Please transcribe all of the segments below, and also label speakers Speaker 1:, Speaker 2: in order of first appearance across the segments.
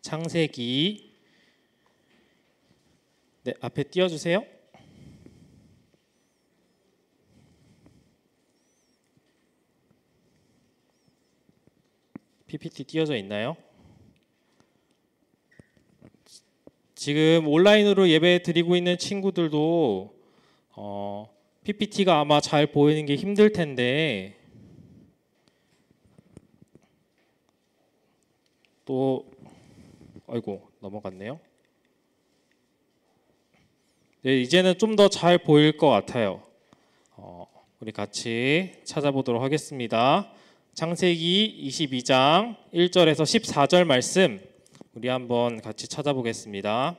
Speaker 1: 창세기. 네, 앞에 띄워주세요. PPT 띄워져 있나요? 지금 온라인으로 예배 드리고 있는 친구들도 PPT가 아마 잘 보이는 게 힘들 텐데 또 아이고 넘어갔네요. 네, 이제는 좀 더 잘 보일 것 같아요. 우리 같이 찾아보도록 하겠습니다. 창세기 22장 1절에서 14절 말씀 우리 한번 같이 찾아보겠습니다.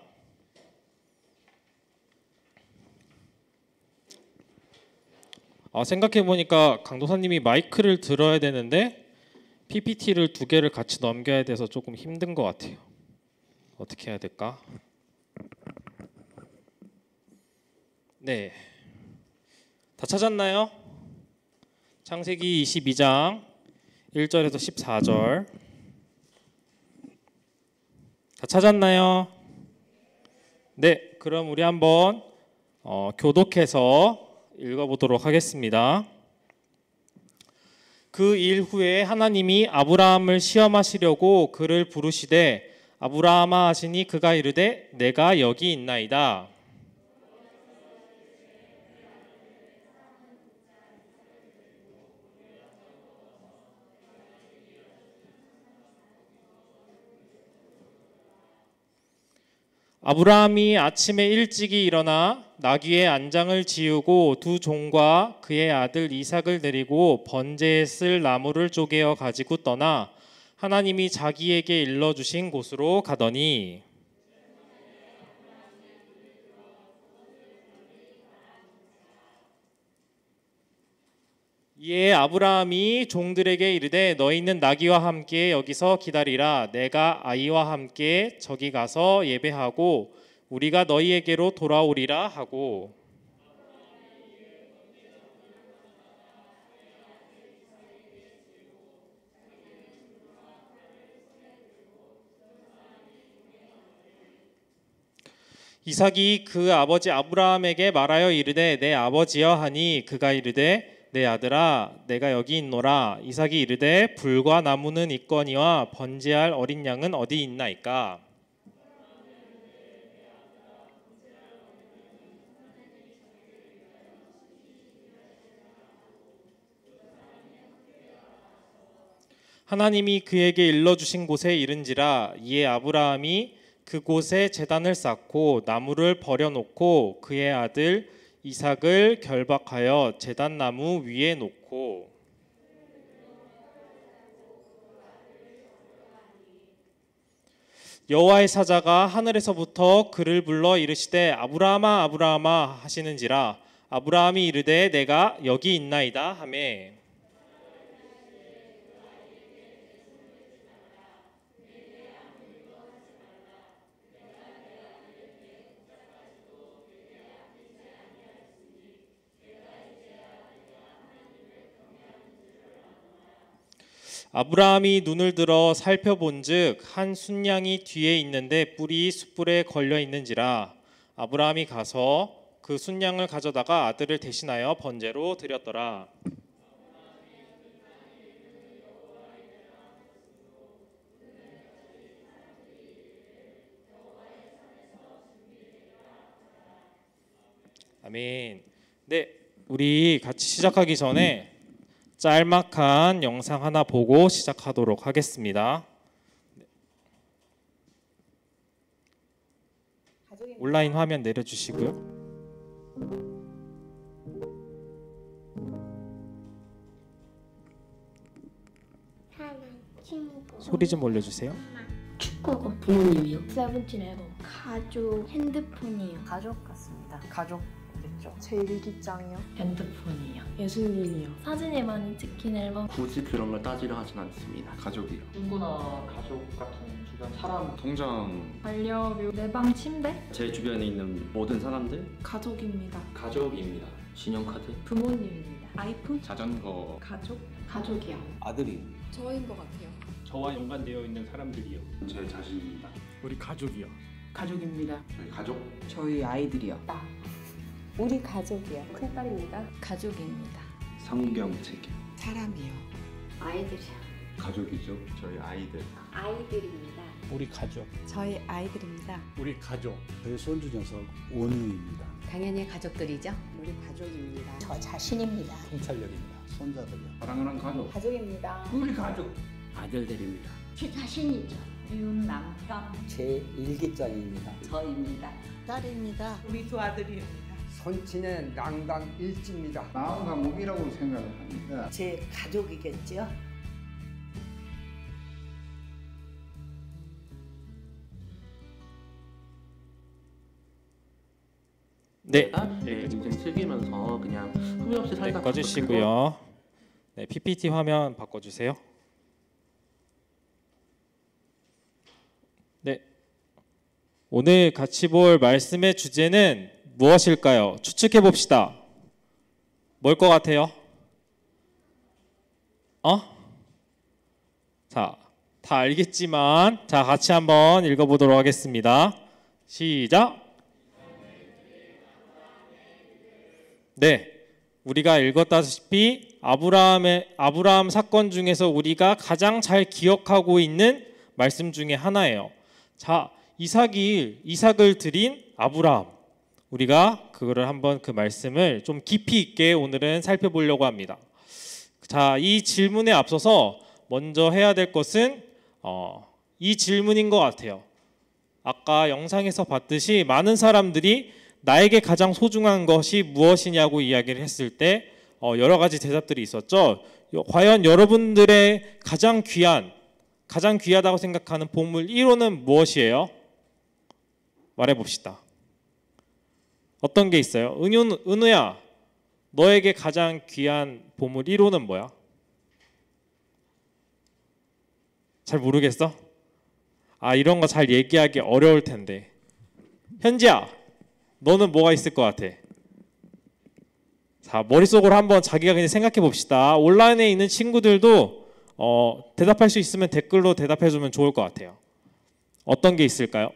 Speaker 1: 생각해보니까 강도사님이 마이크를 들어야 되는데 PPT를 두 개를 같이 넘겨야 돼서 조금 힘든 것 같아요. 어떻게 해야 될까? 네, 다 찾았나요? 창세기 22장 1절에서 14절 다 찾았나요? 네, 그럼 우리 한번 교독해서 읽어보도록 하겠습니다. 그 일 후에 하나님이 아브라함을 시험하시려고 그를 부르시되 아브라함아 하시니 그가 이르되 내가 여기 있나이다. 아브라함이 아침에 일찍이 일어나 나귀의 안장을 지우고 두 종과 그의 아들 이삭을 데리고 번제에 쓸 나무를 쪼개어 가지고 떠나 하나님이 자기에게 일러주신 곳으로 가더니 이에 아브라함이 종들에게 이르되 너희는 나귀와 함께 여기서 기다리라. 내가 아이와 함께 저기 가서 예배하고 우리가 너희에게로 돌아오리라 하고 이삭이 그 아버지 아브라함에게 말하여 이르되 내 아버지여 하니 그가 이르되 내 아들아 내가 여기 있노라. 이삭이 이르되 불과 나무는 있거니와 번제할 어린 양은 어디 있나이까. 하나님이 그에게 일러주신 곳에 이른지라. 이에 아브라함이 그곳에 제단을 쌓고 나무를 버려놓고 그의 아들 이삭을 결박하여 제단 나무 위에 놓고 여호와의 사자가 하늘에서부터 그를 불러 이르시되 아브라함아 아브라함아 하시는지라. 아브라함이 이르되 내가 여기 있나이다 하매 아브라함이 눈을 들어 살펴본즉 한 순양이 뒤에 있는데 뿔이 숯불에 걸려 있는지라. 아브라함이 가서 그 순양을 가져다가 아들을 대신하여 번제로 드렸더라. 아멘. 네, 우리 같이 시작하기 전에 짤막한 영상 하나 보고 시작하도록 하겠습니다. 온라인 화면 내려주시고요. 소리 좀 올려주세요.
Speaker 2: 축구고 부모님이요. 세븐틴 앨범. 가족. 핸드폰이요.
Speaker 3: 가족 같습니다. 가족이겠죠.
Speaker 4: 제 일기장이요.
Speaker 2: 핸드폰이요.
Speaker 4: 예술일이요.
Speaker 2: 사진에 많이 찍힌 앨범.
Speaker 5: 굳이 그런 걸 따지려 하진 않습니다.
Speaker 6: 가족이요.
Speaker 7: 친구나 가족 같은 주변 사람.
Speaker 6: 통장.
Speaker 8: 반려묘. 내 방 침대.
Speaker 5: 제 주변에 있는 모든 사람들.
Speaker 8: 가족입니다.
Speaker 6: 가족입니다.
Speaker 5: 신용카드.
Speaker 2: 부모님입니다.
Speaker 8: 아이폰.
Speaker 6: 자전거.
Speaker 8: 가족.
Speaker 2: 가족이요.
Speaker 9: 아들이.
Speaker 8: 저인 것 같아요.
Speaker 6: 저와 연관되어 있는 사람들이요.
Speaker 9: 제 자신입니다.
Speaker 6: 우리 가족이요.
Speaker 3: 가족입니다.
Speaker 9: 저희 가족.
Speaker 3: 저희 아이들이요.
Speaker 10: 우리 가족이요. 큰딸입니다.
Speaker 8: 가족입니다.
Speaker 5: 성경책이요.
Speaker 3: 사람이요.
Speaker 2: 아이들이요.
Speaker 9: 가족이죠. 저희 아이들.
Speaker 2: 아이들입니다.
Speaker 1: 우리 가족.
Speaker 10: 저희 아이들입니다.
Speaker 6: 우리 가족.
Speaker 11: 저희 손주 녀석 온우입니다.
Speaker 10: 당연히 가족들이죠.
Speaker 3: 우리 가족입니다.
Speaker 10: 저 자신입니다.
Speaker 11: 통찰력입니다. 손자들이요.
Speaker 9: 사랑하는 가족.
Speaker 10: 가족입니다.
Speaker 5: 우리 가족. 아들들입니다.
Speaker 2: 제 자신이죠.
Speaker 8: 미운 남편.
Speaker 11: 제 일기장입니다.
Speaker 10: 저입니다. 딸입니다.
Speaker 3: 우리 두 아들입니다.
Speaker 11: 손친의 낭당 일지입니다.
Speaker 9: 마음과 몸이라고 생각을 합니다.
Speaker 10: 제 가족이겠죠.
Speaker 1: 네.
Speaker 5: 인생 즐기면서 그냥 후회 없이
Speaker 1: 네,
Speaker 5: 살다
Speaker 1: 꺼주시고요. 네, PPT 화면 바꿔주세요. 네, 오늘 같이 볼 말씀의 주제는 무엇일까요? 추측해 봅시다. 뭘 것 같아요? 자, 다 알겠지만 자 같이 한번 읽어보도록 하겠습니다. 시작. 네, 우리가 읽었다시피 아브라함 사건 중에서 우리가 가장 잘 기억하고 있는 말씀 중에 하나예요. 자, 이삭을 드린 아브라함. 우리가 그거를 한번 그 말씀을 좀 깊이 있게 오늘은 살펴보려고 합니다. 자, 이 질문에 앞서서 먼저 해야 될 것은 이 질문인 것 같아요. 아까 영상에서 봤듯이 많은 사람들이 나에게 가장 소중한 것이 무엇이냐고 이야기를 했을 때 여러 가지 대답들이 있었죠. 과연 여러분들의 가장 귀하다고 생각하는 보물 1호는 무엇이에요? 말해봅시다. 어떤 게 있어요? 은우야, 너에게 가장 귀한 보물 1호는 뭐야? 잘 모르겠어? 이런 거 잘 얘기하기 어려울 텐데. 현지야, 너는 뭐가 있을 것 같아? 자, 머릿속으로 한번 자기가 그냥 생각해 봅시다. 온라인에 있는 친구들도 대답할 수 있으면 댓글로 대답해 주면 좋을 것 같아요. 어떤 게 있을까요?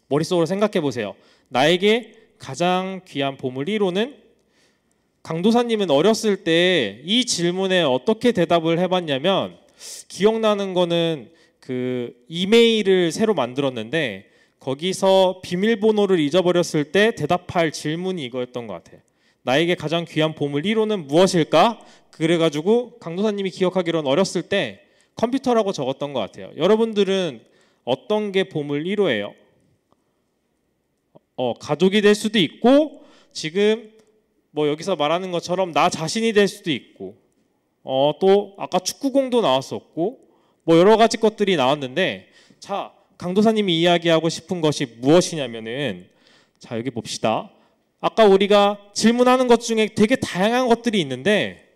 Speaker 1: 머릿속으로 생각해 보세요. 나에게 가장 귀한 보물 1호는 강도사님은 어렸을 때 이 질문에 어떻게 대답을 해봤냐면 기억나는 거는 그 이메일을 새로 만들었는데 거기서 비밀번호를 잊어버렸을 때 대답할 질문이 이거였던 것 같아요. 나에게 가장 귀한 보물 1호는 무엇일까? 그래가지고 강도사님이 기억하기로는 어렸을 때 컴퓨터라고 적었던 것 같아요. 여러분들은 어떤 게 보물 1호예요? 가족이 될 수도 있고 지금 뭐 여기서 말하는 것처럼 나 자신이 될 수도 있고 또 아까 축구공도 나왔었고 뭐 여러 가지 것들이 나왔는데 자, 강도사님이 이야기하고 싶은 것이 무엇이냐면은 자, 여기 봅시다. 아까 우리가 질문하는 것 중에 되게 다양한 것들이 있는데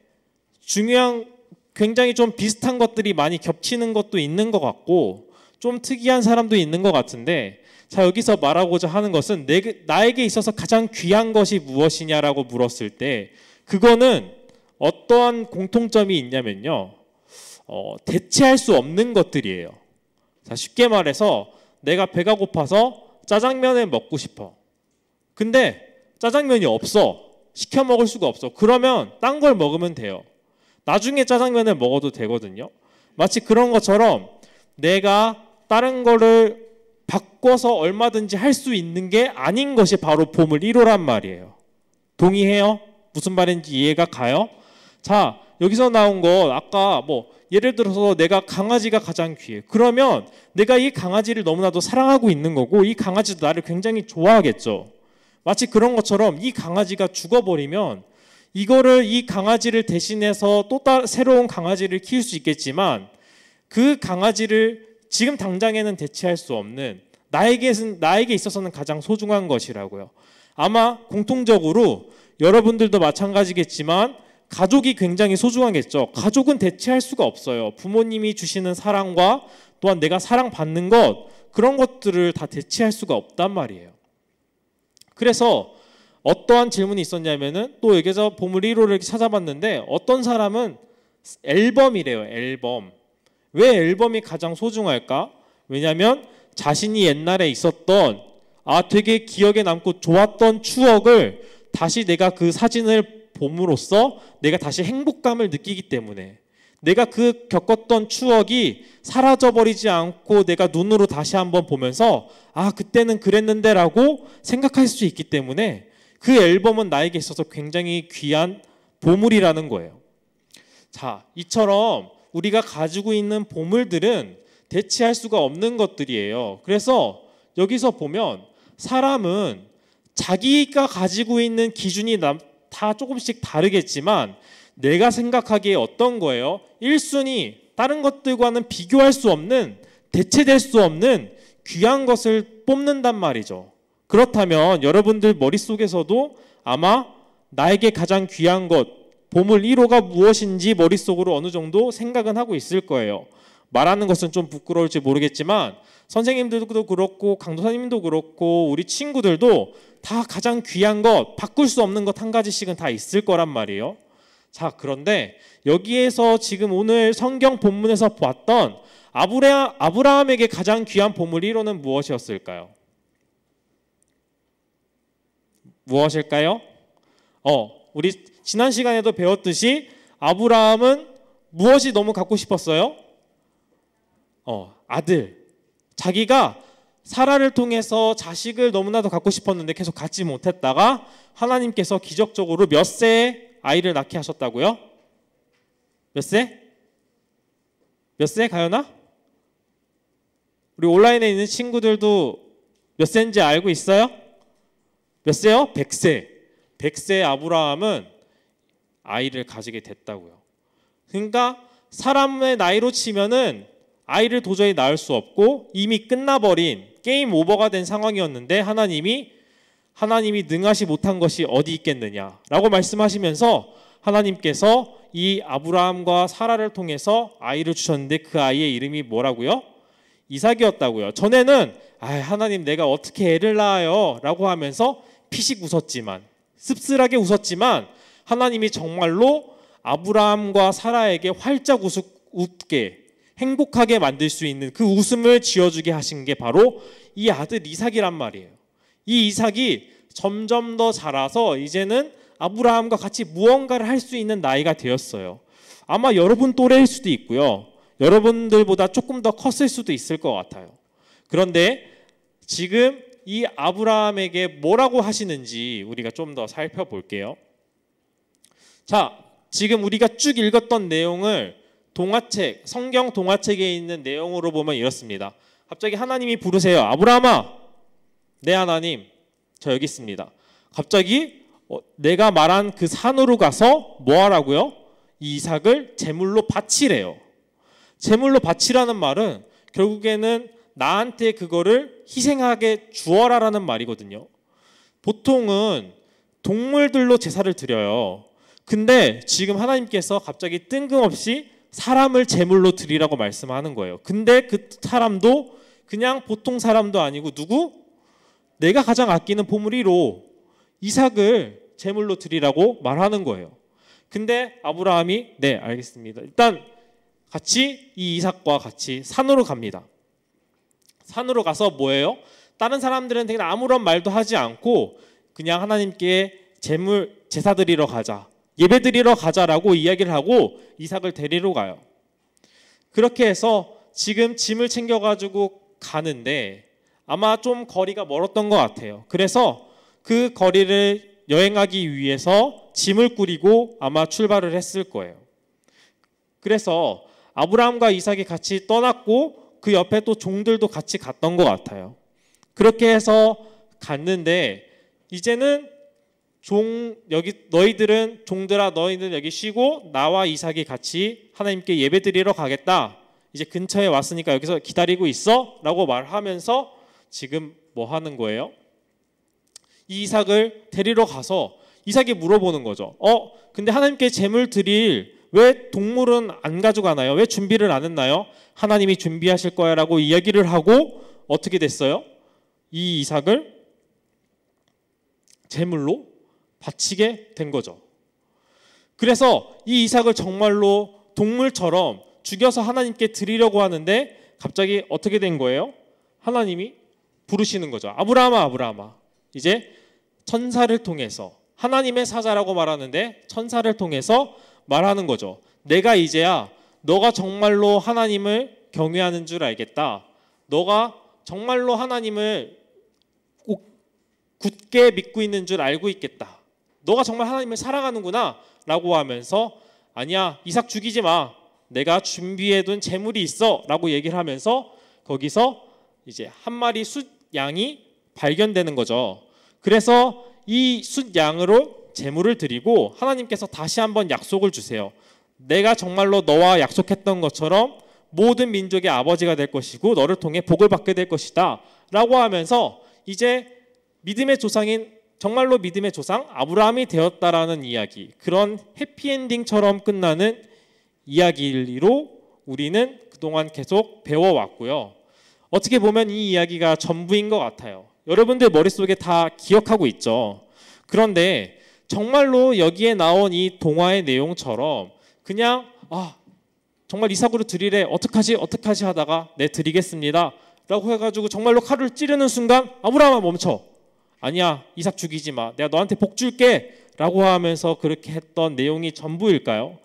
Speaker 1: 굉장히 좀 비슷한 것들이 많이 겹치는 것도 있는 것 같고 좀 특이한 사람도 있는 것 같은데 자, 여기서 말하고자 하는 것은 나에게 있어서 가장 귀한 것이 무엇이냐라고 물었을 때 그거는 어떠한 공통점이 있냐면요. 대체할 수 없는 것들이에요. 자, 쉽게 말해서 내가 배가 고파서 짜장면을 먹고 싶어. 근데 짜장면이 없어. 시켜 먹을 수가 없어. 그러면 딴 걸 먹으면 돼요. 나중에 짜장면을 먹어도 되거든요. 마치 그런 것처럼 내가 다른 거를 바꿔서 얼마든지 할 수 있는 게 아닌 것이 바로 보물 1호란 말이에요. 동의해요? 무슨 말인지 이해가 가요? 자, 여기서 나온 거 아까 뭐 예를 들어서 내가 강아지가 가장 귀해. 그러면 내가 이 강아지를 너무나도 사랑하고 있는 거고 이 강아지도 나를 굉장히 좋아하겠죠. 마치 그런 것처럼 이 강아지가 죽어버리면 이 강아지를 대신해서 또 새로운 강아지를 키울 수 있겠지만 그 강아지를 지금 당장에는 대체할 수 없는 나에게 있어서는 가장 소중한 것이라고요. 아마 공통적으로 여러분들도 마찬가지겠지만 가족이 굉장히 소중하겠죠. 가족은 대체할 수가 없어요. 부모님이 주시는 사랑과 또한 내가 사랑받는 것 그런 것들을 다 대체할 수가 없단 말이에요. 그래서 어떠한 질문이 있었냐면은 또 여기서 보물 1호를 찾아봤는데 어떤 사람은 앨범이래요. 왜 앨범이 가장 소중할까? 왜냐하면 자신이 옛날에 있었던 되게 기억에 남고 좋았던 추억을 다시 내가 그 사진을 봄으로써 내가 다시 행복감을 느끼기 때문에, 내가 그 겪었던 추억이 사라져버리지 않고 내가 눈으로 다시 한번 보면서 그때는 그랬는데 라고 생각할 수 있기 때문에 그 앨범은 나에게 있어서 굉장히 귀한 보물이라는 거예요. 자, 이처럼 우리가 가지고 있는 보물들은 대체할 수가 없는 것들이에요. 그래서 여기서 보면 사람은 자기가 가지고 있는 기준이 다 조금씩 다르겠지만 내가 생각하기에 어떤 거예요? 1순위, 다른 것들과는 비교할 수 없는, 대체될 수 없는 귀한 것을 뽑는단 말이죠. 그렇다면 여러분들 머릿속에서도 아마 나에게 가장 귀한 것, 보물 1호가 무엇인지 머릿속으로 어느 정도 생각은 하고 있을 거예요. 말하는 것은 좀 부끄러울지 모르겠지만 선생님들도 그렇고 강도사님도 그렇고 우리 친구들도 다 가장 귀한 것, 바꿀 수 없는 것 한 가지씩은 다 있을 거란 말이에요. 자, 그런데 여기에서 지금 오늘 성경 본문에서 봤던 아브라함에게 가장 귀한 보물 1호는 무엇이었을까요? 무엇일까요? 우리 지난 시간에도 배웠듯이 아브라함은 무엇이 너무 갖고 싶었어요? 아들. 자기가 사라를 통해서 자식을 너무나도 갖고 싶었는데 계속 갖지 못했다가 하나님께서 기적적으로 몇 세에 아이를 낳게 하셨다고요? 몇 세? 몇 세, 가연아? 우리 온라인에 있는 친구들도 몇 세인지 알고 있어요? 몇 세요? 100세. 100세 아브라함은 아이를 가지게 됐다고요. 그러니까 사람의 나이로 치면은 아이를 도저히 낳을 수 없고 이미 끝나버린, 게임 오버가 된 상황이었는데 하나님이 능하시 못한 것이 어디 있겠느냐라고 말씀하시면서 하나님께서 이 아브라함과 사라를 통해서 아이를 주셨는데 그 아이의 이름이 뭐라고요? 이삭이었다고요. 전에는 하나님 내가 어떻게 애를 낳아요? 라고 하면서 피식 웃었지만, 씁쓸하게 웃었지만 하나님이 정말로 아브라함과 사라에게 활짝 웃게, 행복하게 만들 수 있는 그 웃음을 지어주게 하신 게 바로 이 아들 이삭이란 말이에요. 이 이삭이 점점 더 자라서 이제는 아브라함과 같이 무언가를 할 수 있는 나이가 되었어요. 아마 여러분 또래일 수도 있고요. 여러분들보다 조금 더 컸을 수도 있을 것 같아요. 그런데 지금 이 아브라함에게 뭐라고 하시는지 우리가 좀 더 살펴볼게요. 자, 지금 우리가 쭉 읽었던 내용을 동화책, 성경 동화책에 있는 내용으로 보면 이렇습니다. 갑자기 하나님이 부르세요. 아브라함아, 네 하나님, 저 여기 있습니다. 갑자기 내가 말한 그 산으로 가서 뭐 하라고요? 이 이삭을 제물로 바치래요. 제물로 바치라는 말은 결국에는 나한테 그거를 희생하게 주어라라는 말이거든요. 보통은 동물들로 제사를 드려요. 근데 지금 하나님께서 갑자기 뜬금없이 사람을 제물로 드리라고 말씀하는 거예요. 근데 그 사람도 그냥 보통 사람도 아니고 누구? 내가 가장 아끼는 보물 1호 이삭을 제물로 드리라고 말하는 거예요. 근데 아브라함이 네, 알겠습니다. 일단 같이 이 이삭과 같이 산으로 갑니다. 산으로 가서 뭐예요? 다른 사람들은 그냥 아무런 말도 하지 않고 그냥 하나님께 제사 드리러 가자, 예배 드리러 가자라고 이야기를 하고 이삭을 데리러 가요. 그렇게 해서 지금 짐을 챙겨가지고 가는데 아마 좀 거리가 멀었던 것 같아요. 그래서 그 거리를 여행하기 위해서 짐을 꾸리고 아마 출발을 했을 거예요. 그래서 아브라함과 이삭이 같이 떠났고 그 옆에 또 종들도 같이 갔던 것 같아요. 그렇게 해서 갔는데 이제는 너희들은 종들아 너희는 여기 쉬고 나와 이삭이 같이 하나님께 예배 드리러 가겠다. 이제 근처에 왔으니까 여기서 기다리고 있어 라고 말하면서 지금 뭐 하는 거예요? 이 이삭을 데리러 가서 이삭이 물어보는 거죠. 근데 하나님께 제물 드릴 왜 동물은 안 가져가나요? 왜 준비를 안 했나요? 하나님이 준비하실 거야 라고 이야기를 하고 어떻게 됐어요? 이 이삭을 제물로 바치게 된 거죠. 그래서 이 이삭을 정말로 동물처럼 죽여서 하나님께 드리려고 하는데 갑자기 어떻게 된 거예요? 하나님이 부르시는 거죠. 아브라함아, 아브라함아. 이제 천사를 통해서, 하나님의 사자라고 말하는데 천사를 통해서 말하는 거죠. 내가 이제야 너가 정말로 하나님을 경외하는 줄 알겠다. 너가 정말로 하나님을 굳게 믿고 있는 줄 알고 있겠다. 너가 정말 하나님을 사랑하는구나 라고 하면서 아니야, 이삭 죽이지 마. 내가 준비해둔 재물이 있어 라고 얘기를 하면서 거기서 이제 한 마리 숫양이 발견되는 거죠. 그래서 이 숫양으로 재물을 드리고 하나님께서 다시 한번 약속을 주세요. 내가 정말로 너와 약속했던 것처럼 모든 민족의 아버지가 될 것이고 너를 통해 복을 받게 될 것이다 라고 하면서 이제 믿음의 조상인, 정말로 믿음의 조상 아브라함이 되었다라는 이야기, 그런 해피엔딩처럼 끝나는 이야기로 우리는 그동안 계속 배워왔고요. 어떻게 보면 이 이야기가 전부인 것 같아요. 여러분들 머릿속에 다 기억하고 있죠. 그런데 정말로 여기에 나온 이 동화의 내용처럼 그냥 정말 이삭으로 드리래, 어떡하지 하다가 네 드리겠습니다 라고 해가지고 정말로 칼을 찌르는 순간 아브라함아 멈춰, 아니야 이삭 죽이지 마, 내가 너한테 복 줄게 라고 하면서 그렇게 했던 내용이 전부일까요?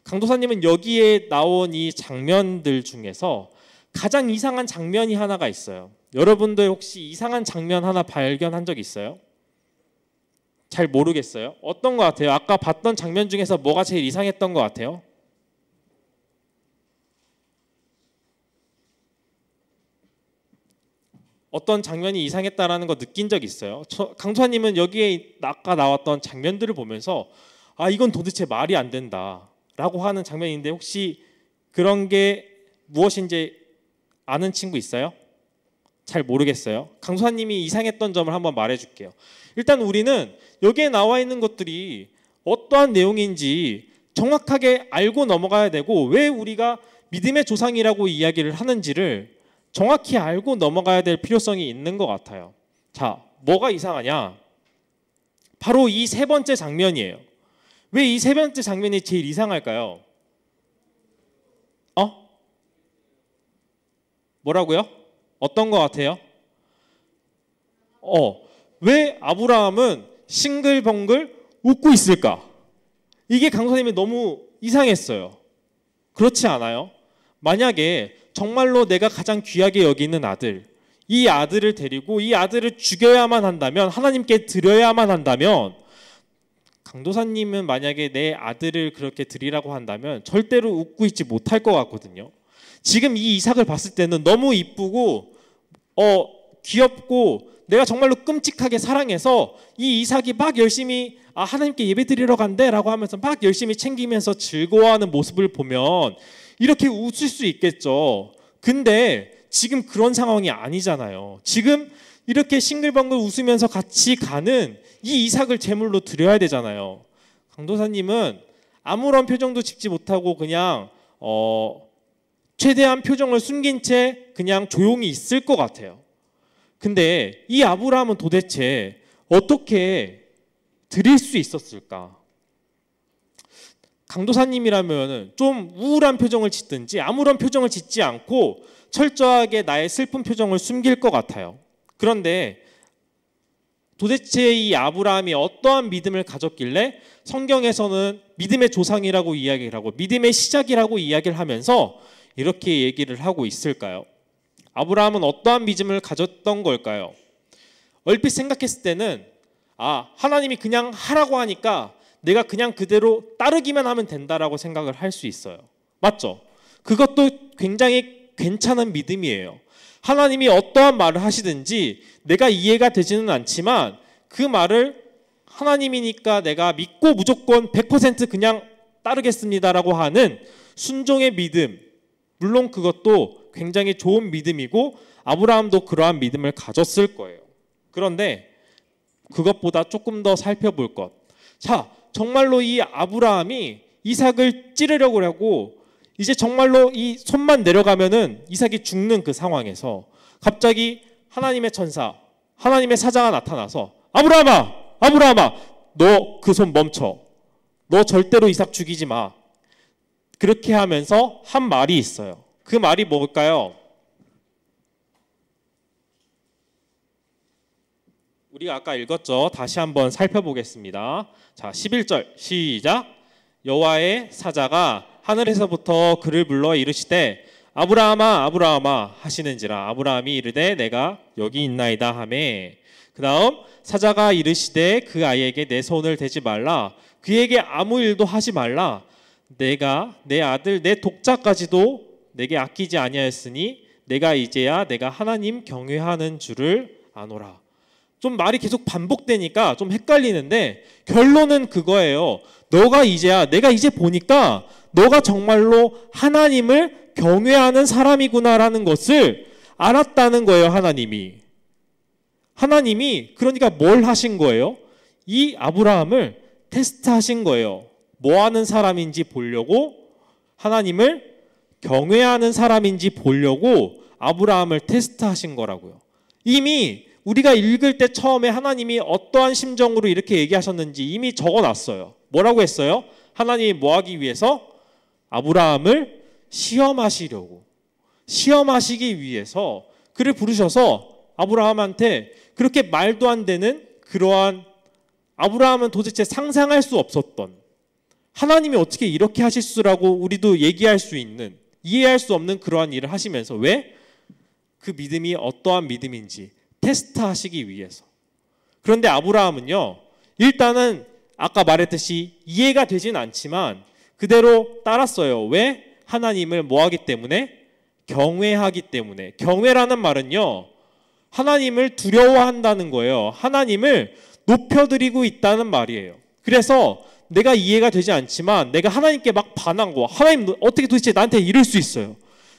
Speaker 1: 강도사님은 여기에 나온 이 장면들 중에서 가장 이상한 장면이 하나가 있어요. 여러분들 혹시 이상한 장면 하나 발견한 적 있어요? 잘 모르겠어요. 어떤 것 같아요? 아까 봤던 장면 중에서 뭐가 제일 이상했던 것 같아요? 어떤 장면이 이상했다라는 거 느낀 적 있어요? 강도사님은 여기에 아까 나왔던 장면들을 보면서 이건 도대체 말이 안 된다 라고 하는 장면인데 혹시 그런 게 무엇인지 아는 친구 있어요? 잘 모르겠어요. 강도사님이 이상했던 점을 한번 말해줄게요. 일단 우리는 여기에 나와 있는 것들이 어떠한 내용인지 정확하게 알고 넘어가야 되고, 왜 우리가 믿음의 조상이라고 이야기를 하는지를 정확히 알고 넘어가야 될 필요성이 있는 것 같아요. 자, 뭐가 이상하냐? 바로 이 세 번째 장면이에요. 왜 이 세 번째 장면이 제일 이상할까요? 뭐라고요? 어떤 것 같아요? 왜 아브라함은 싱글벙글 웃고 있을까? 이게 강사님이 너무 이상했어요. 그렇지 않아요? 만약에 정말로 내가 가장 귀하게 여기는 아들, 이 아들을 데리고 이 아들을 죽여야만 한다면, 하나님께 드려야만 한다면, 강도사님은 만약에 내 아들을 그렇게 드리라고 한다면 절대로 웃고 있지 못할 것 같거든요. 지금 이 이삭을 봤을 때는 너무 이쁘고 귀엽고 내가 정말로 끔찍하게 사랑해서 이 이삭이 막 열심히 하나님께 예배드리러 간대 라고 하면서 막 열심히 챙기면서 즐거워하는 모습을 보면 이렇게 웃을 수 있겠죠. 근데 지금 그런 상황이 아니잖아요. 지금 이렇게 싱글벙글 웃으면서 같이 가는 이 이삭을 제물로 드려야 되잖아요. 강도사님은 아무런 표정도 짓지 못하고 그냥 최대한 표정을 숨긴 채 그냥 조용히 있을 것 같아요. 근데 이 아브라함은 도대체 어떻게 드릴 수 있었을까? 강도사님이라면 좀 우울한 표정을 짓든지 아무런 표정을 짓지 않고 철저하게 나의 슬픈 표정을 숨길 것 같아요. 그런데 도대체 이 아브라함이 어떠한 믿음을 가졌길래 성경에서는 믿음의 조상이라고 이야기를 하고 믿음의 시작이라고 이야기를 하면서 이렇게 얘기를 하고 있을까요? 아브라함은 어떠한 믿음을 가졌던 걸까요? 얼핏 생각했을 때는 하나님이 그냥 하라고 하니까 내가 그냥 그대로 따르기만 하면 된다라고 생각을 할 수 있어요. 맞죠? 그것도 굉장히 괜찮은 믿음이에요. 하나님이 어떠한 말을 하시든지 내가 이해가 되지는 않지만 그 말을 하나님이니까 내가 믿고 무조건 100% 그냥 따르겠습니다라고 하는 순종의 믿음, 물론 그것도 굉장히 좋은 믿음이고 아브라함도 그러한 믿음을 가졌을 거예요. 그런데 그것보다 조금 더 살펴볼 것. 자, 정말로 이 아브라함이 이삭을 찌르려고 하고 이제 정말로 이 손만 내려가면은 이삭이 죽는 그 상황에서 갑자기 하나님의 천사, 하나님의 사자가 나타나서 아브라함아, 아브라함아, 너 그 손 멈춰. 너 절대로 이삭 죽이지 마. 그렇게 하면서 한 말이 있어요. 그 말이 뭘까요? 우리가 아까 읽었죠? 다시 한번 살펴보겠습니다. 자, 11절 시작. 여호와의 사자가 하늘에서부터 그를 불러 이르시되 아브라함아 아브라함아 하시는지라. 아브라함이 이르되 내가 여기 있나이다 하매. 그 다음 사자가 이르시되 그 아이에게 내 손을 대지 말라. 그에게 아무 일도 하지 말라. 내가 내 아들 내 독자까지도 내게 아끼지 아니하였으니 내가 이제야 내가 하나님 경외하는 줄을 아노라. 좀 말이 계속 반복되니까 좀 헷갈리는데 결론은 그거예요. 내가 이제 보니까 너가 정말로 하나님을 경외하는 사람이구나라는 것을 알았다는 거예요. 하나님이 그러니까 뭘 하신 거예요? 이 아브라함을 테스트하신 거예요. 뭐 하는 사람인지 보려고, 하나님을 경외하는 사람인지 보려고 아브라함을 테스트하신 거라고요. 이미 우리가 읽을 때 처음에 하나님이 어떠한 심정으로 이렇게 얘기하셨는지 이미 적어놨어요. 뭐라고 했어요? 하나님이 뭐 하기 위해서? 아브라함을 시험하시기 위해서 그를 부르셔서 아브라함한테 그렇게 말도 안 되는 그러한, 아브라함은 도대체 상상할 수 없었던, 하나님이 어떻게 이렇게 하실 수라고 우리도 얘기할 수 있는, 이해할 수 없는 그러한 일을 하시면서, 왜? 그 믿음이 어떠한 믿음인지 테스트하시기 위해서. 그런데 아브라함은요, 일단은 아까 말했듯이 이해가 되진 않지만 그대로 따랐어요. 왜? 하나님을 뭐하기 때문에? 경외하기 때문에. 경외라는 말은요, 하나님을 두려워한다는 거예요. 하나님을 높여드리고 있다는 말이에요. 그래서 내가 이해가 되지 않지만 내가 하나님께 막 반한 거, 하나님 어떻게 도대체 나한테 이럴 수 있어요?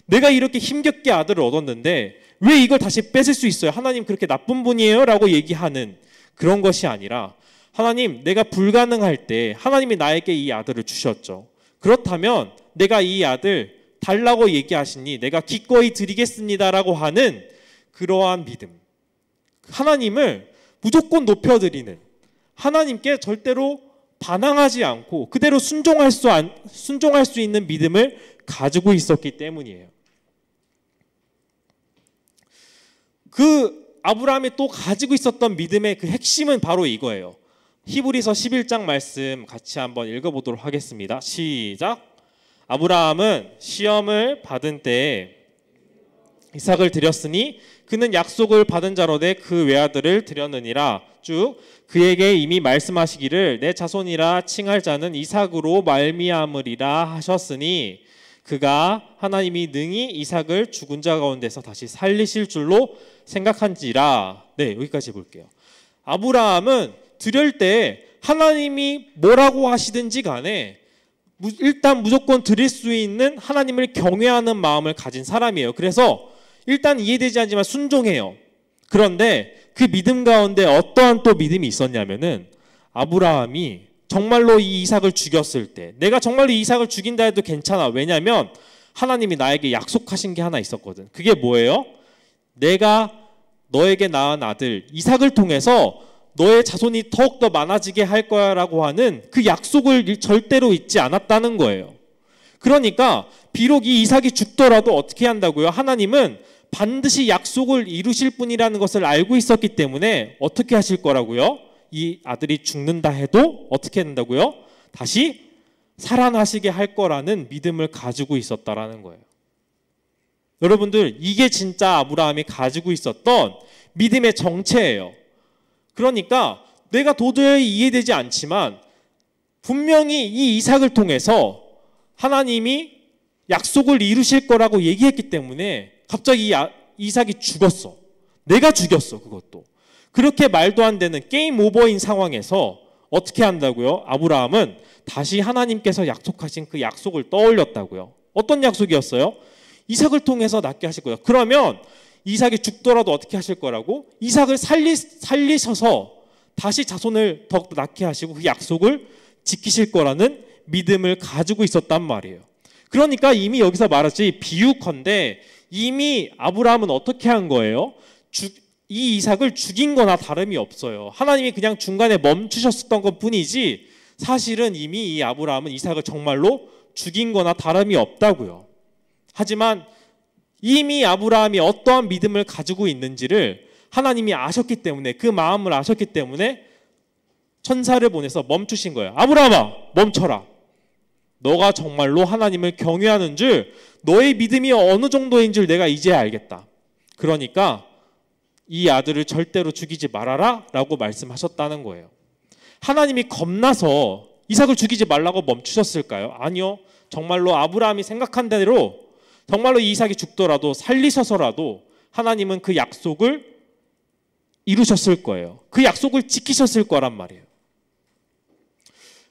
Speaker 1: 내가 이렇게 힘겹게 아들을 얻었는데 왜 이걸 다시 뺏을 수 있어요? 하나님 그렇게 나쁜 분이에요? 라고 얘기하는 그런 것이 아니라, 하나님 내가 불가능할 때 하나님이 나에게 이 아들을 주셨죠. 그렇다면 내가 이 아들 달라고 얘기하시니 내가 기꺼이 드리겠습니다라고 하는 그러한 믿음, 하나님을 무조건 높여드리는, 하나님께 절대로 반항하지 않고 그대로 순종할 수 있는 믿음을 가지고 있었기 때문이에요. 그 아브라함이 또 가지고 있었던 믿음의 그 핵심은 바로 이거예요. 히브리서 11장 말씀 같이 한번 읽어보도록 하겠습니다. 시작. 아브라함은 시험을 받은 때에 이삭을 드렸으니 그는 약속을 받은 자로되 그 외아들을 드렸느니라. 쭉 그에게 이미 말씀하시기를 내 자손이라 칭할 자는 이삭으로 말미암으리라 하셨으니 그가 하나님이 능히 이삭을 죽은 자 가운데서 다시 살리실 줄로 생각한지라. 네, 여기까지 볼게요. 아브라함은 드릴 때 하나님이 뭐라고 하시든지 간에 일단 무조건 드릴 수 있는 하나님을 경외하는 마음을 가진 사람이에요. 그래서 일단 이해되지 않지만 순종해요. 그런데 그 믿음 가운데 어떠한 또 믿음이 있었냐면은, 아브라함이 정말로 이 이삭을 죽였을 때, 내가 정말로 이 이삭을 죽인다 해도 괜찮아. 왜냐하면 하나님이 나에게 약속하신 게 하나 있었거든. 그게 뭐예요? 내가 너에게 낳은 아들 이삭을 통해서 너의 자손이 더욱더 많아지게 할 거야 라고 하는 그 약속을 절대로 잊지 않았다는 거예요. 그러니까 비록 이 이삭이 죽더라도 어떻게 한다고요? 하나님은 반드시 약속을 이루실 분이라는 것을 알고 있었기 때문에 어떻게 하실 거라고요? 이 아들이 죽는다 해도 어떻게 한다고요? 다시 살아나시게 할 거라는 믿음을 가지고 있었다라는 거예요. 여러분들, 이게 진짜 아브라함이 가지고 있었던 믿음의 정체예요. 그러니까 내가 도저히 이해되지 않지만 분명히 이 이삭을 통해서 하나님이 약속을 이루실 거라고 얘기했기 때문에 갑자기 이삭이 죽었어. 내가 죽였어. 그것도. 그렇게 말도 안 되는 게임 오버인 상황에서 어떻게 한다고요? 아브라함은 다시 하나님께서 약속하신 그 약속을 떠올렸다고요. 어떤 약속이었어요? 이삭을 통해서 낫게 하실 거예요. 그러면 이삭이 죽더라도 어떻게 하실 거라고? 이삭을 살리셔서 다시 자손을 더욱더 낳게 하시고 그 약속을 지키실 거라는 믿음을 가지고 있었단 말이에요. 그러니까 이미 여기서 말하지 비유컨대 이미 아브라함은 어떻게 한 거예요? 이 이삭을 죽인 거나 다름이 없어요. 하나님이 그냥 중간에 멈추셨었던 것 뿐이지 사실은 이미 이 아브라함은 이삭을 정말로 죽인 거나 다름이 없다고요. 하지만 이미 아브라함이 어떠한 믿음을 가지고 있는지를 하나님이 아셨기 때문에, 그 마음을 아셨기 때문에 천사를 보내서 멈추신 거예요. 아브라함아, 멈춰라. 너가 정말로 하나님을 경외하는 줄, 너의 믿음이 어느 정도인 줄 내가 이제 알겠다. 그러니까 이 아들을 절대로 죽이지 말아라 라고 말씀하셨다는 거예요. 하나님이 겁나서 이삭을 죽이지 말라고 멈추셨을까요? 아니요. 정말로 아브라함이 생각한 대로 정말로 이삭이 죽더라도 살리셔서라도 하나님은 그 약속을 이루셨을 거예요. 그 약속을 지키셨을 거란 말이에요.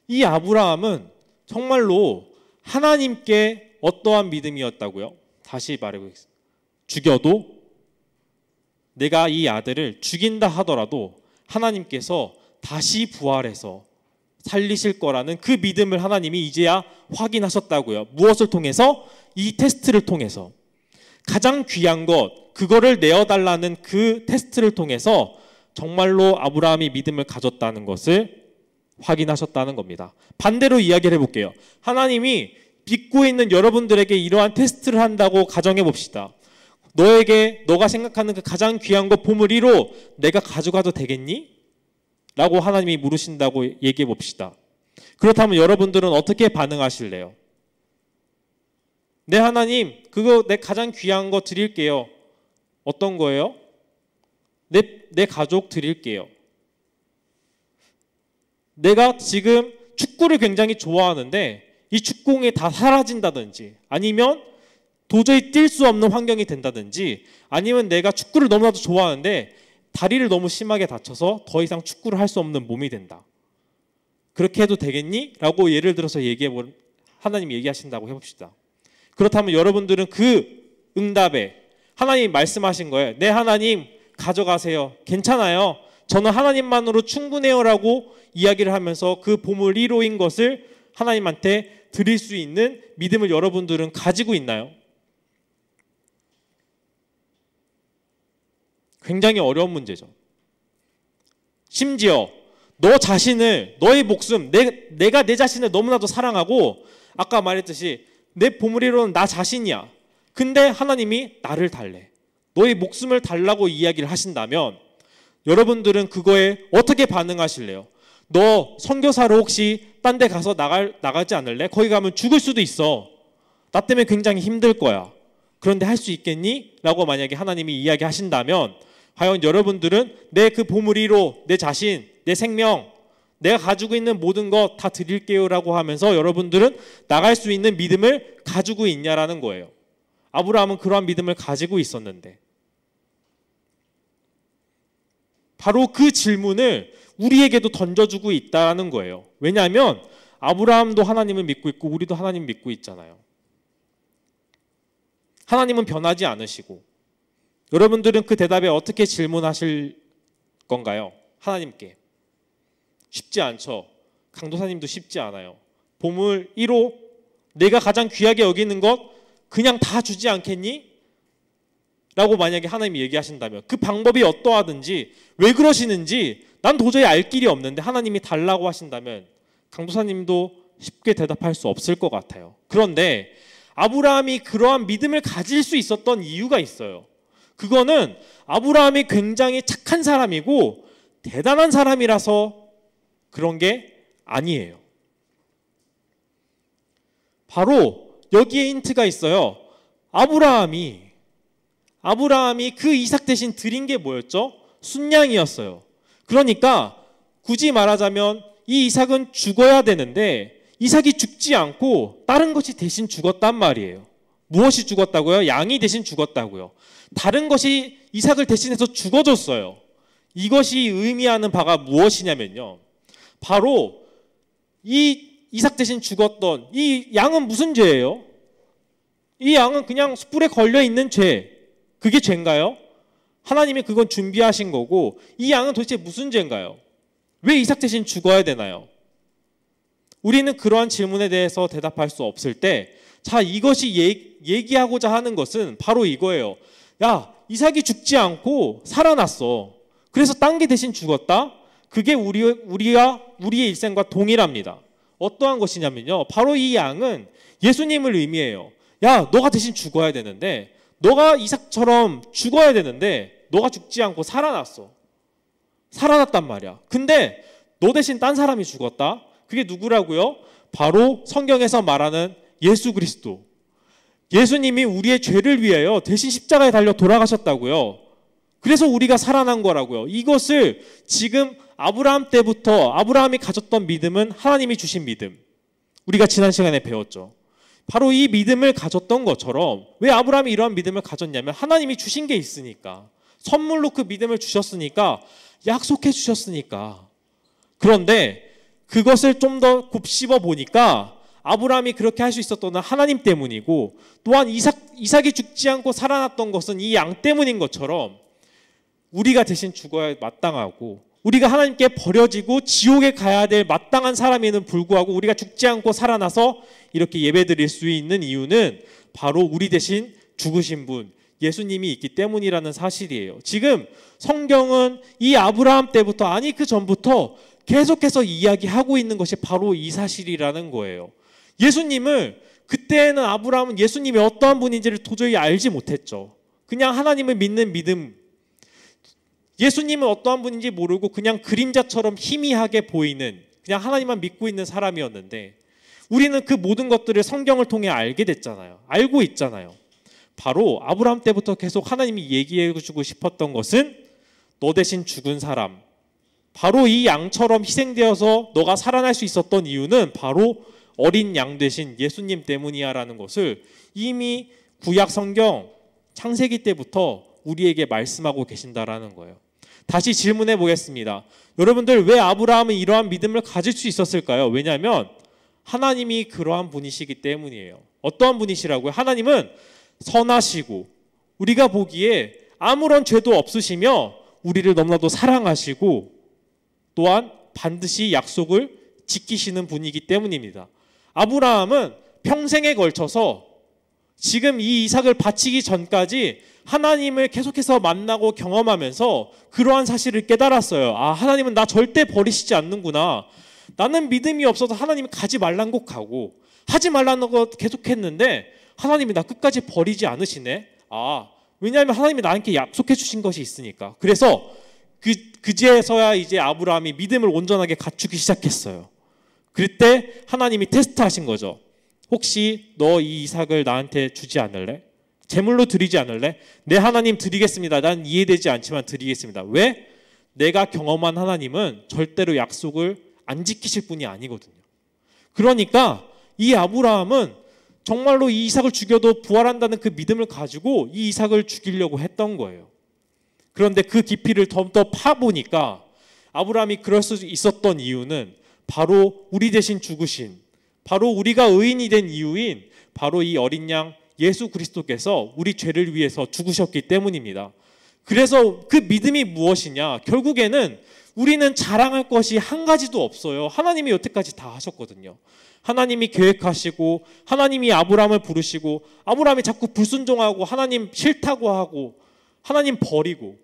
Speaker 1: 이 아브라함은 정말로 하나님께 어떠한 믿음이었다고요? 다시 말해보겠습니다. 죽여도 내가 이 아들을 죽인다 하더라도 하나님께서 다시 부활해서 살리실 거라는 그 믿음을 하나님이 이제야 확인하셨다고요. 무엇을 통해서? 이 테스트를 통해서. 가장 귀한 것, 그거를 내어달라는 그 테스트를 통해서 정말로 아브라함이 믿음을 가졌다는 것을 확인하셨다는 겁니다. 반대로 이야기를 해볼게요. 하나님이 믿고 있는 여러분들에게 이러한 테스트를 한다고 가정해 봅시다. 너가 생각하는 그 가장 귀한 것 보물 1호 내가 가져가도 되겠니? 라고 하나님이 물으신다고 얘기해 봅시다. 그렇다면 여러분들은 어떻게 반응하실래요? 네, 하나님, 그거 내 가장 귀한 거 드릴게요. 어떤 거예요? 내 가족 드릴게요. 내가 지금 축구를 굉장히 좋아하는데 이 축구공이 다 사라진다든지, 아니면 도저히 뛸 수 없는 환경이 된다든지, 아니면 내가 축구를 너무나도 좋아하는데 다리를 너무 심하게 다쳐서 더 이상 축구를 할 수 없는 몸이 된다. 그렇게 해도 되겠니? 라고 예를 들어서 하나님이 얘기하신다고 해봅시다. 그렇다면 여러분들은 그 응답에 하나님이 말씀하신 거예요. 네, 하나님 가져가세요. 괜찮아요. 저는 하나님만으로 충분해요 라고 이야기를 하면서 그 보물 1호인 것을 하나님한테 드릴 수 있는 믿음을 여러분들은 가지고 있나요? 굉장히 어려운 문제죠. 심지어 너 자신을, 너의 목숨, 내가 내 자신을 너무나도 사랑하고 아까 말했듯이 내 보물 1호는 나 자신이야. 근데 하나님이 나를 달래. 너의 목숨을 달라고 이야기를 하신다면 여러분들은 그거에 어떻게 반응하실래요? 너 선교사로 혹시 딴 데 가서 나가지 않을래? 거기 가면 죽을 수도 있어. 나 때문에 굉장히 힘들 거야. 그런데 할 수 있겠니? 라고 만약에 하나님이 이야기하신다면 과연 여러분들은 내 그 보물 1호, 내 자신, 내 생명, 내가 가지고 있는 모든 것 다 드릴게요 라고 하면서 여러분들은 나갈 수 있는 믿음을 가지고 있냐라는 거예요. 아브라함은 그러한 믿음을 가지고 있었는데 바로 그 질문을 우리에게도 던져주고 있다는 거예요. 왜냐하면 아브라함도 하나님을 믿고 있고 우리도 하나님 믿고 있잖아요. 하나님은 변하지 않으시고 여러분들은 그 대답에 어떻게 질문하실 건가요? 하나님께. 쉽지 않죠. 강도사님도 쉽지 않아요. 보물 1호 내가 가장 귀하게 여기는 것 그냥 다 주지 않겠니? 라고 만약에 하나님이 얘기하신다면 그 방법이 어떠하든지 왜 그러시는지 난 도저히 알 길이 없는데 하나님이 달라고 하신다면 강도사님도 쉽게 대답할 수 없을 것 같아요. 그런데 아브라함이 그러한 믿음을 가질 수 있었던 이유가 있어요. 그거는 아브라함이 굉장히 착한 사람이고 대단한 사람이라서 그런 게 아니에요. 바로 여기에 힌트가 있어요. 아브라함이 그 이삭 대신 드린 게 뭐였죠? 순양이었어요. 그러니까 굳이 말하자면 이 이삭은 죽어야 되는데 이삭이 죽지 않고 다른 것이 대신 죽었단 말이에요. 무엇이 죽었다고요? 양이 대신 죽었다고요. 다른 것이 이삭을 대신해서 죽어줬어요. 이것이 의미하는 바가 무엇이냐면요. 바로 이 이삭 대신 죽었던 이 양은 무슨 죄예요? 이 양은 그냥 숯불에 걸려있는 죄. 그게 죄인가요? 하나님이 그건 준비하신 거고 이 양은 도대체 무슨 죄인가요? 왜 이삭 대신 죽어야 되나요? 우리는 그러한 질문에 대해서 대답할 수 없을 때 자, 이것이 얘기하고자 하는 것은 바로 이거예요. 야, 이삭이 죽지 않고 살아났어. 그래서 딴 게 대신 죽었다? 그게 우리의 일생과 동일합니다. 어떠한 것이냐면요. 바로 이 양은 예수님을 의미해요. 야, 너가 대신 죽어야 되는데, 너가 이삭처럼 죽어야 되는데 너가 죽지 않고 살아났어. 살아났단 말이야. 근데 너 대신 딴 사람이 죽었다. 그게 누구라고요? 바로 성경에서 말하는 예수 그리스도. 예수님이 우리의 죄를 위하여 대신 십자가에 달려 돌아가셨다고요. 그래서 우리가 살아난 거라고요. 이것을 지금 아브라함 때부터 아브라함이 가졌던 믿음은 하나님이 주신 믿음. 우리가 지난 시간에 배웠죠. 바로 이 믿음을 가졌던 것처럼, 왜 아브라함이 이러한 믿음을 가졌냐면 하나님이 주신 게 있으니까, 선물로 그 믿음을 주셨으니까, 약속해 주셨으니까. 그런데 그것을 좀 더 곱씹어 보니까 아브라함이 그렇게 할 수 있었던 건 하나님 때문이고, 또한 이삭이 죽지 않고 살아났던 것은 이 양 때문인 것처럼 우리가 대신 죽어야 마땅하고, 우리가 하나님께 버려지고 지옥에 가야 될 마땅한 사람에는 불구하고 우리가 죽지 않고 살아나서 이렇게 예배드릴 수 있는 이유는 바로 우리 대신 죽으신 분 예수님이 있기 때문이라는 사실이에요. 지금 성경은 이 아브라함 때부터, 아니 그 전부터 계속해서 이야기하고 있는 것이 바로 이 사실이라는 거예요. 예수님을, 그때는 아브라함은 예수님이 어떠한 분인지를 도저히 알지 못했죠. 그냥 하나님을 믿는 믿음, 예수님은 어떠한 분인지 모르고 그냥 그림자처럼 희미하게 보이는, 그냥 하나님만 믿고 있는 사람이었는데, 우리는 그 모든 것들을 성경을 통해 알게 됐잖아요. 알고 있잖아요. 바로 아브라함 때부터 계속 하나님이 얘기해 주고 싶었던 것은 너 대신 죽은 사람, 바로 이 양처럼 희생되어서 너가 살아날 수 있었던 이유는 바로 어린 양 대신 예수님 때문이야 라는 것을 이미 구약 성경 창세기 때부터 우리에게 말씀하고 계신다라는 거예요. 다시 질문해 보겠습니다. 여러분들, 왜 아브라함은 이러한 믿음을 가질 수 있었을까요? 왜냐하면 하나님이 그러한 분이시기 때문이에요. 어떠한 분이시라고요? 하나님은 선하시고 우리가 보기에 아무런 죄도 없으시며 우리를 너무나도 사랑하시고 또한 반드시 약속을 지키시는 분이기 때문입니다. 아브라함은 평생에 걸쳐서 지금 이 이삭을 바치기 전까지 하나님을 계속해서 만나고 경험하면서 그러한 사실을 깨달았어요. 아, 하나님은 나 절대 버리시지 않는구나. 나는 믿음이 없어서 하나님이 가지 말란 곳 가고 하지 말라는 거 계속했는데 하나님이 나 끝까지 버리지 않으시네. 아, 왜냐하면 하나님이 나한테 약속해 주신 것이 있으니까. 그래서 그제서야 이제 아브라함이 믿음을 온전하게 갖추기 시작했어요. 그때 하나님이 테스트하신 거죠. 혹시 너 이 이삭을 나한테 주지 않을래? 제물로 드리지 않을래? 네, 하나님 드리겠습니다. 난 이해되지 않지만 드리겠습니다. 왜? 내가 경험한 하나님은 절대로 약속을 안 지키실 분이 아니거든요. 그러니까 이 아브라함은 정말로 이 이삭을 죽여도 부활한다는 그 믿음을 가지고 이 이삭을 죽이려고 했던 거예요. 그런데 그 깊이를 더 파보니까 아브라함이 그럴 수 있었던 이유는 바로 우리 대신 죽으신, 바로 우리가 의인이 된 이유인 바로 이 어린 양 예수 그리스도께서 우리 죄를 위해서 죽으셨기 때문입니다. 그래서 그 믿음이 무엇이냐? 결국에는 우리는 자랑할 것이 한 가지도 없어요. 하나님이 여태까지 다 하셨거든요. 하나님이 계획하시고 하나님이 아브라함을 부르시고 아브라함이 자꾸 불순종하고 하나님 싫다고 하고 하나님 버리고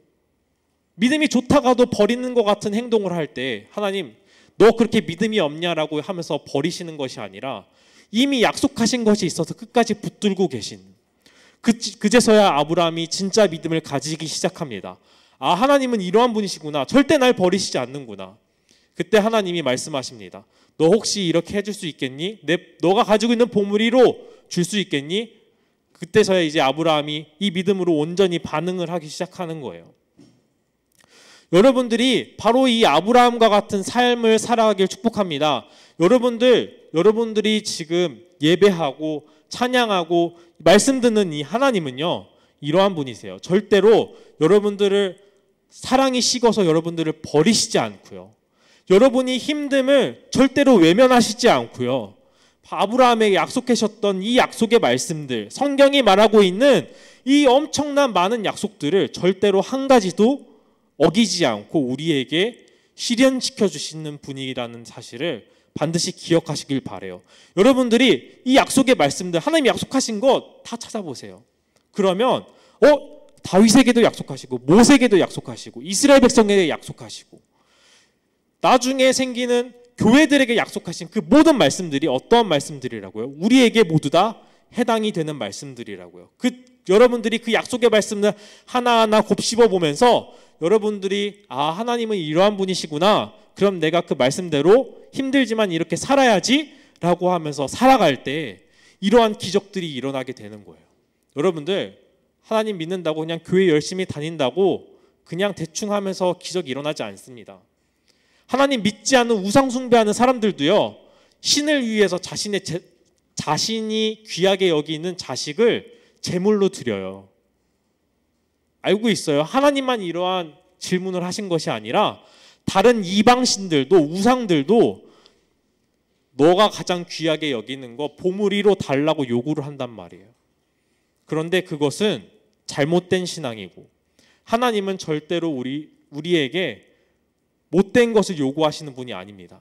Speaker 1: 믿음이 좋다가도 버리는 것 같은 행동을 할 때 하나님 너 그렇게 믿음이 없냐라고 하면서 버리시는 것이 아니라 이미 약속하신 것이 있어서 끝까지 붙들고 계신, 그제서야 아브라함이 진짜 믿음을 가지기 시작합니다. 아, 하나님은 이러한 분이시구나. 절대 날 버리시지 않는구나. 그때 하나님이 말씀하십니다. 너 혹시 이렇게 해줄 수 있겠니? 너가 가지고 있는 보물이로 줄 수 있겠니? 그때서야 이제 아브라함이 이 믿음으로 온전히 반응을 하기 시작하는 거예요. 여러분들이 바로 이 아브라함과 같은 삶을 살아가길 축복합니다. 여러분들이 지금 예배하고 찬양하고 말씀 듣는 이 하나님은요, 이러한 분이세요. 절대로 여러분들을 사랑이 식어서 여러분들을 버리시지 않고요. 여러분이 힘듦을 절대로 외면하시지 않고요. 아브라함에게 약속하셨던 이 약속의 말씀들, 성경이 말하고 있는 이 엄청난 많은 약속들을 절대로 한 가지도 어기지 않고 우리에게 실현시켜 주시는 분이라는 사실을 반드시 기억하시길 바라요. 여러분들이 이 약속의 말씀들, 하나님이 약속하신 것 다 찾아보세요. 그러면 다윗에게도 약속하시고 모세에게도 약속하시고 이스라엘 백성에게 약속하시고 나중에 생기는 교회들에게 약속하신 그 모든 말씀들이 어떠한 말씀들이라고요? 우리에게 모두 다 해당이 되는 말씀들이라고요. 여러분들이 그 약속의 말씀을 하나하나 곱씹어 보면서 여러분들이 하나님은 이러한 분이시구나. 그럼 내가 그 말씀대로 힘들지만 이렇게 살아야지 라고 하면서 살아갈 때 이러한 기적들이 일어나게 되는 거예요. 여러분들 하나님 믿는다고 그냥 교회 열심히 다닌다고 그냥 대충 하면서 기적이 일어나지 않습니다. 하나님 믿지 않는 우상 숭배하는 사람들도요, 신을 위해서 자신이 귀하게 여기는 자식을 제물로 드려요. 알고 있어요? 하나님만 이러한 질문을 하신 것이 아니라 다른 이방신들도, 우상들도 너가 가장 귀하게 여기는 거 보물이로 달라고 요구를 한단 말이에요. 그런데 그것은 잘못된 신앙이고 하나님은 절대로 우리에게 못된 것을 요구하시는 분이 아닙니다.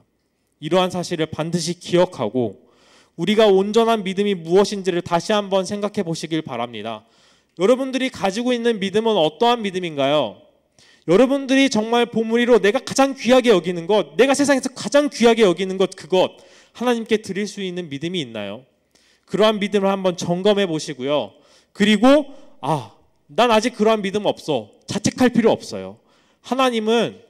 Speaker 1: 이러한 사실을 반드시 기억하고 우리가 온전한 믿음이 무엇인지를 다시 한번 생각해 보시길 바랍니다. 여러분들이 가지고 있는 믿음은 어떠한 믿음인가요? 여러분들이 정말 보물이로 내가 가장 귀하게 여기는 것, 내가 세상에서 가장 귀하게 여기는 것, 그것 하나님께 드릴 수 있는 믿음이 있나요? 그러한 믿음을 한번 점검해 보시고요. 그리고 난 아직 그러한 믿음 없어. 자책할 필요 없어요. 하나님은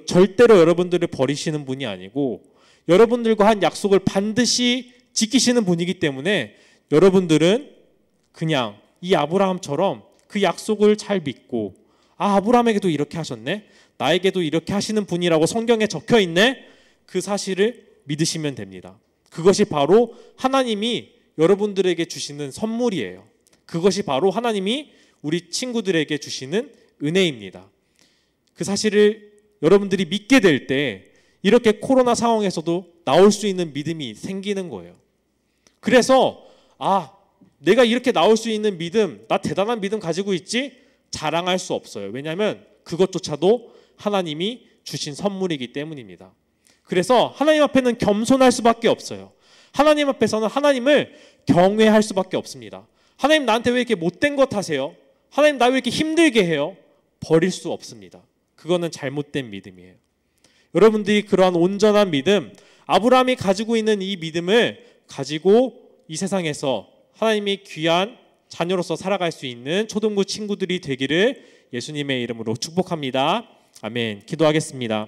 Speaker 1: 절대로 여러분들을 버리시는 분이 아니고 여러분들과 한 약속을 반드시 지키시는 분이기 때문에 여러분들은 그냥 이 아브라함처럼 그 약속을 잘 믿고 아브라함에게도 이렇게 하셨네, 나에게도 이렇게 하시는 분이라고 성경에 적혀 있네, 그 사실을 믿으시면 됩니다. 그것이 바로 하나님이 여러분들에게 주시는 선물이에요. 그것이 바로 하나님이 우리 친구들에게 주시는 은혜입니다. 그 사실을 여러분들이 믿게 될 때 이렇게 코로나 상황에서도 나올 수 있는 믿음이 생기는 거예요. 그래서 내가 이렇게 나올 수 있는 믿음, 나 대단한 믿음 가지고 있지? 자랑할 수 없어요. 왜냐하면 그것조차도 하나님이 주신 선물이기 때문입니다. 그래서 하나님 앞에는 겸손할 수밖에 없어요. 하나님 앞에서는 하나님을 경외할 수밖에 없습니다. 하나님 나한테 왜 이렇게 못된 것 하세요? 하나님 나 왜 이렇게 힘들게 해요? 버릴 수 없습니다. 그거는 잘못된 믿음이에요. 여러분들이 그러한 온전한 믿음, 아브라함이 가지고 있는 이 믿음을 가지고 이 세상에서 하나님이 귀한 자녀로서 살아갈 수 있는 초등부 친구들이 되기를 예수님의 이름으로 축복합니다. 아멘. 기도하겠습니다.